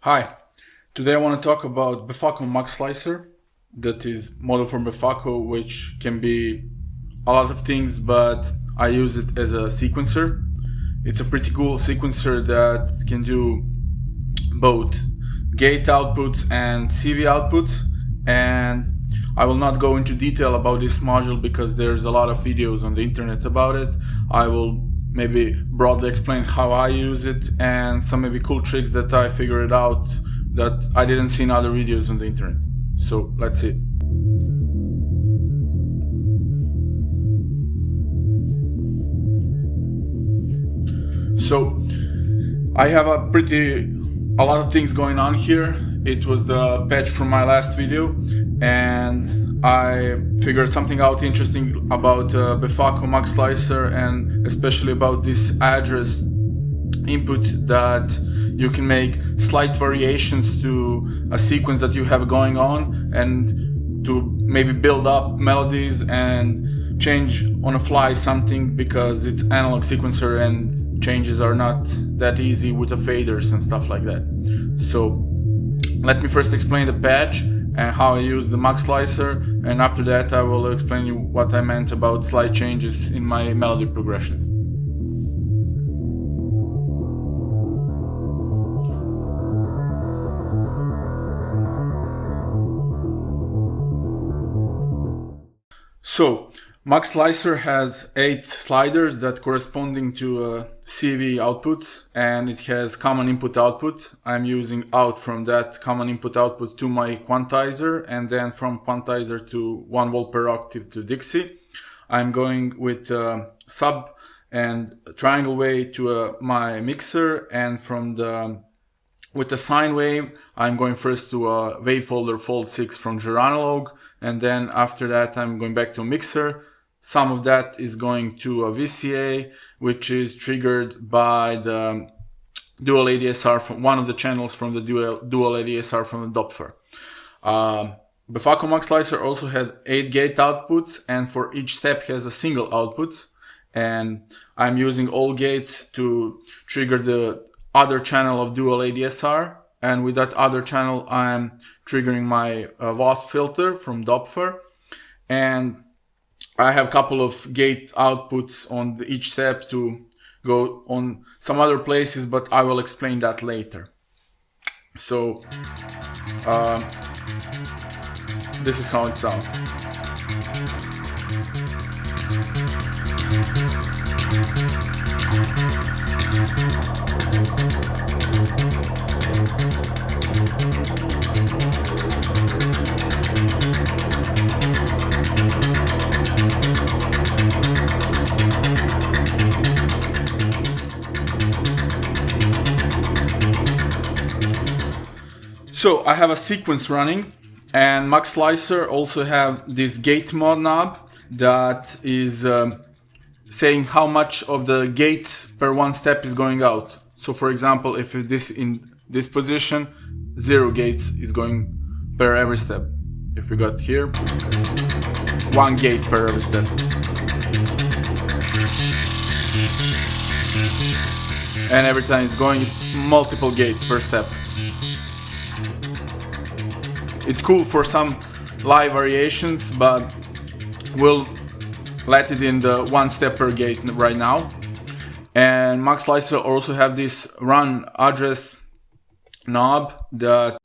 Hi, today I want to talk about Befaco Muxlicer, that is model from Befaco, which can be a lot of things, but I use it as a sequencer. It's a pretty cool sequencer that can do both gate outputs and CV outputs, and I will not go into detail about this module because there's a lot of videos on the internet about it. I will maybe broadly explain how I use it and some maybe cool tricks that I figured out that I didn't see in other videos on the internet. So let's see. So I have a lot of things going on here. It was the patch from my last video, and I figured something out interesting about Befaco Muxlicer, and especially about this address input that you can make slight variations to a sequence that you have going on, and to maybe build up melodies and change on a fly something, because it's analog sequencer and changes are not that easy with the faders and stuff like that. So let me first explain the patch and how I use the Muxlicer, and after that I will explain you what I meant about slight changes in my melody progressions. So Muxlicer has 8 sliders that corresponding to CV outputs, and it has common input output. I'm using out from that common input output to my quantizer, and then from quantizer to 1 volt per octave to Dixie. I'm going with sub and triangle wave to my mixer, and from with the sine wave, I'm going first to a wave folder fold 6 from Joranalogue, and then after that I'm going back to a mixer. Some of that is going to a VCA, which is triggered by the dual ADSR from one of the channels from the dual ADSR from the Doepfer. Befaco Muxlicer also had 8 gate outputs, and for each step has a single outputs, and I'm using all gates to trigger the other channel of dual ADSR, and with that other channel I'm triggering my Wasp filter from Doepfer, and I have a couple of gate outputs on each step to go on some other places, but I will explain that later. So this is how it sounds. So I have a sequence running, and Muxlicer also have this gate mod knob that is saying how much of the gates per one step is going out. So for example, if this in this position, 0 gates is going per every step. If we got here, 1 gate per every step. And every time it's going, it's multiple gates per step. It's cool for some live variations, but we'll let it in the 1 step per gate right now. And Muxlicer also have this run address knob that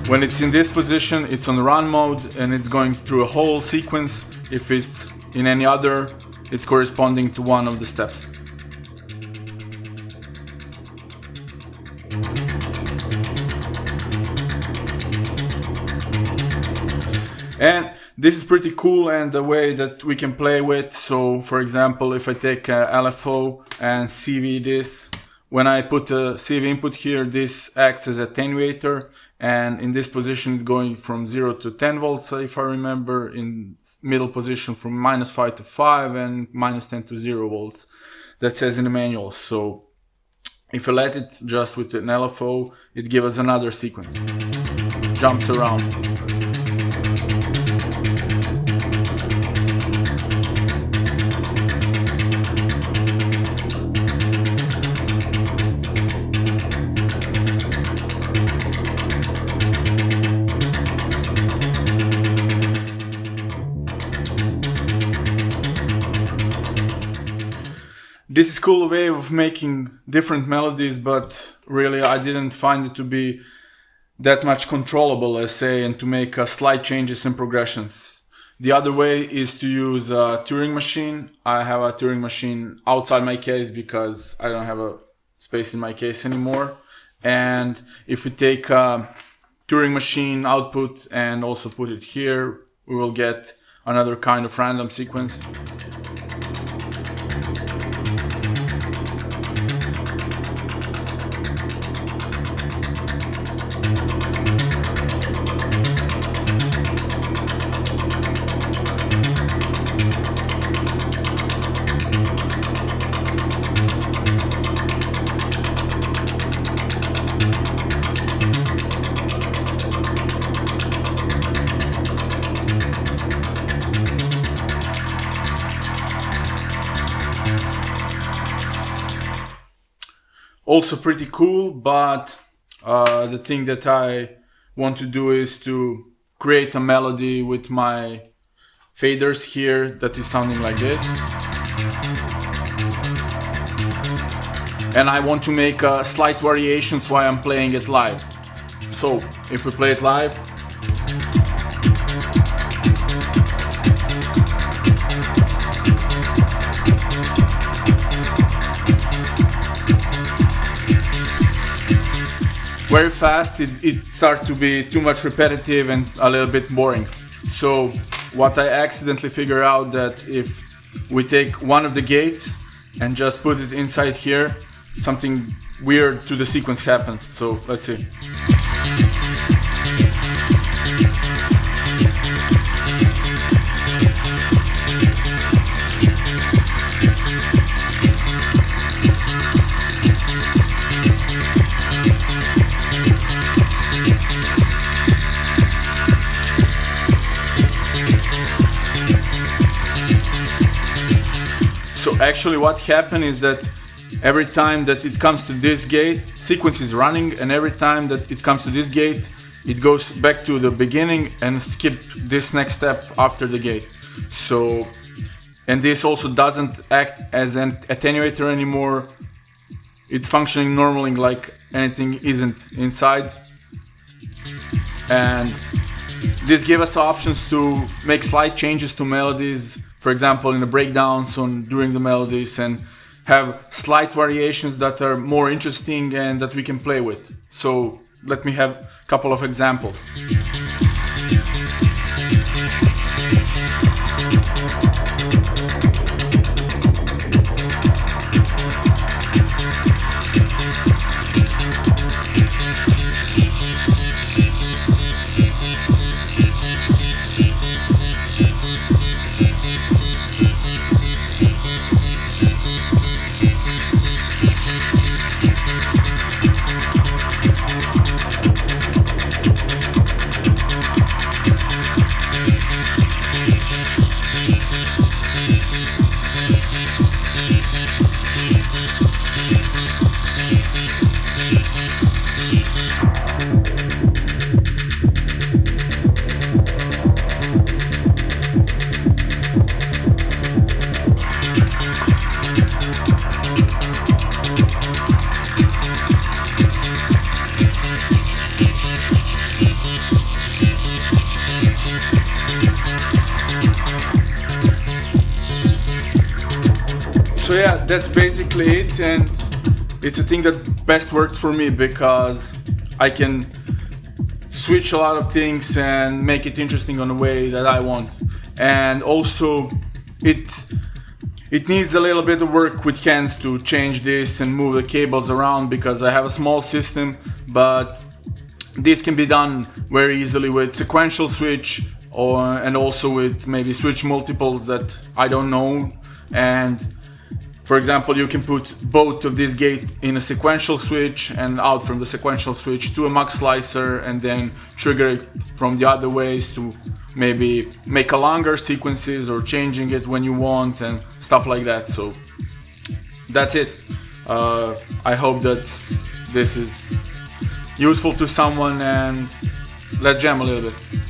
when it's in this position, it's on run mode and it's going through a whole sequence. If it's in any other, it's corresponding to one of the steps. And this is pretty cool, and the way that we can play with. So for example, if I take LFO and CV this, when I put a CV input here, this acts as a attenuator, and in this position going from 0 to 10 volts, if I remember, in middle position from -5 to 5 and -10 to 0 volts. That says in the manual. So if I let it just with an LFO, it gives us another sequence. Jumps around. this is a cool way of making different melodies, but really I didn't find it to be that much controllable, let's say, and to make slight changes and progressions. The other way is to use a Turing machine. I have a Turing machine outside my case because I don't have a space in my case anymore. And if we take a Turing machine output and also put it here, we will get another kind of random sequence. Also pretty cool, but the thing that I want to do is to create a melody with my faders here that is sounding like this. And I want to make slight variations while I'm playing it live. So if we play it live, very fast it starts to be too much repetitive and a little bit boring. So what I accidentally figured out that if we take one of the gates and just put it inside here, something weird to the sequence happens. So let's see. So actually what happened is that every time that it comes to this gate, sequence is running, and every time that it comes to this gate, it goes back to the beginning and skip this next step after the gate. So, and this also doesn't act as an attenuator anymore. It's functioning normally like anything isn't inside. And this gives us options to make slight changes to melodies, for example in the breakdowns on during the melodies, and have slight variations that are more interesting and that we can play with. So let me have a couple of examples. So yeah, that's basically it, and it's a thing that best works for me because I can switch a lot of things and make it interesting on the way that I want. And also it needs a little bit of work with hands to change this and move the cables around because I have a small system, but this can be done very easily with sequential switch and also with maybe switch multiples that I don't know. And for example, you can put both of these gates in a sequential switch and out from the sequential switch to a Muxlicer, and then trigger it from the other ways to maybe make a longer sequences or changing it when you want and stuff like that. So that's it. I hope that this is useful to someone, and let's jam a little bit.